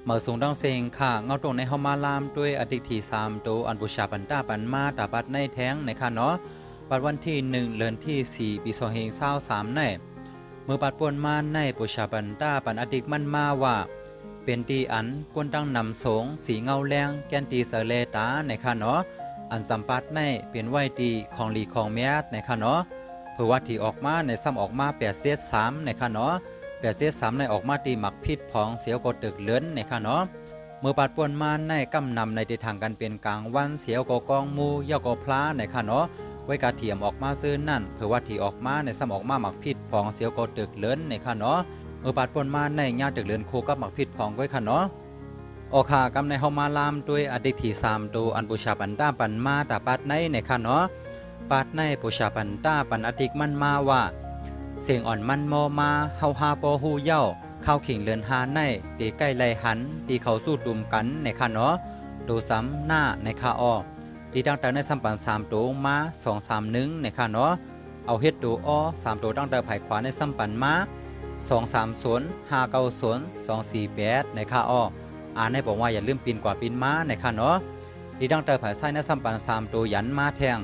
เมื่อสูงดังเซงค่ะเงาตรงในเฮามาลามด้วยอดิที3ตัวอันบูชาปันตาปันมาตาบัดในแท้งในค่ะเนาะปัดวันที่1เดือนที่4ปี2523ในเมื่อปัดป่วนมาในบูชาปันตาปันอดิกมันมาว่าเป็นตีอันกวนตั้งนำสงสีเงาแรงแกนตีเสเลตาในค่ะเนาะอันสัมปัดในเป็นไหวตีของลีของแมสในค่ะเนาะเพื่อว่าที่ออกมาในซ้ำออกมา8-3ในค่ะเนาะ8-3ในออกมาตีหมักพิษผองเสียวก็ตึกเลื้อนในค่ะเนาะเมื่อปัดป่วนมาในกำนำในทิศทางกันเป็นกลางวันเสียวก็กองมูยอกก็พลาในค่ะเนาะไว้กาเทียมออกมาซื้อนั่นเพื่อว่าที่ออกมาในซ้ำออกมาหมักพิษผองเสียวก็ตึกเลื้อนในค่ะเนาะเมื่อปัดป่วนมาในญาตึกเลื้อนโคกับหมักพิษผองไว้ค่ะเนาะออกขากำในเฮามาลามด้วยอดิที3ตัวอันบูชาปันตาปันมาตาปัดในค่ะเนาะปัดในบูชาปันตาปันอดิกมันมาว่าเสียงอ่อนมันโมมาเฮาฮาปอฮูเย้าเข้าขิงเลือนหาในตีใกล้ไหลหันตีเขาสู้ตุ่มกันในค่ะเนาะดูซ้ำหน้าในค่ะอ้อตีตั้งแต่ในสัมปัน3ตัวมา2-3-1ในค่ะเนาะเอาเฮ็ดดูอ้อ3ตัวตั้งแต่ไผ่ขวาในสัมปันมา230-590-248ในค่ะอ้อในบอกว่าอย่าลืมปีนกว่าปีนม้าในค่ะเนาะตีตั้งแต่ไผ่ไส้ในสัมปัน3ตัวยันมาแทง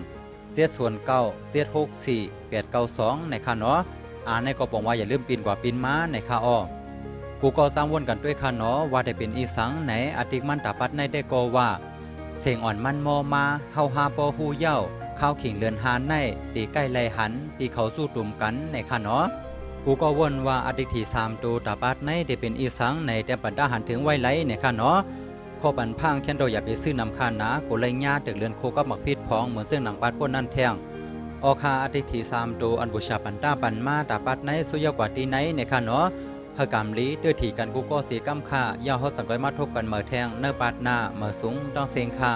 7-9-764-892ในค่ะเนาะในก็บอกว่าอย่าลืมปีนกว่าปีนม้าในค่ะอ้อกูก็สร้างวนกันด้วยค่ะเนาะว่าได้เป็นอีสังไหนอติกมันตาปัดในได้ก็ว่าเสียงอ่อนมันโมมาเฮาฮาปอฮูเย้าข้าวขิงเลือนหานในตีใกล้ไหลหันตีเขาสู้ตุ่มกันในค่ะเนาะกูก็วนว่าอดิที3ตัวตาปัดในได้เป็นอีสังในแต่ปันดาหันถึงไว้ไหลในค่ะเนาะข้อบันพังแค่นเราอย่าไปซื้อนำคานะกูเลยญาตึกเลือนโคกับหมักพิษพองเหมือนเส้นหนังปัดพวกนั่นแทงออกคาอดิที3ตัวอันบูชาปันตาปันมาตาปัดในสุยกว่าตีไหนในค่ะเนาะพกรรมลีด้วยถีกันกูก็เสียกำค่าย่าเฮาสังกัยมาทบกันเมื่อแทงเนื้อปาดหน้าเมื่อสูงต้องเซงค่า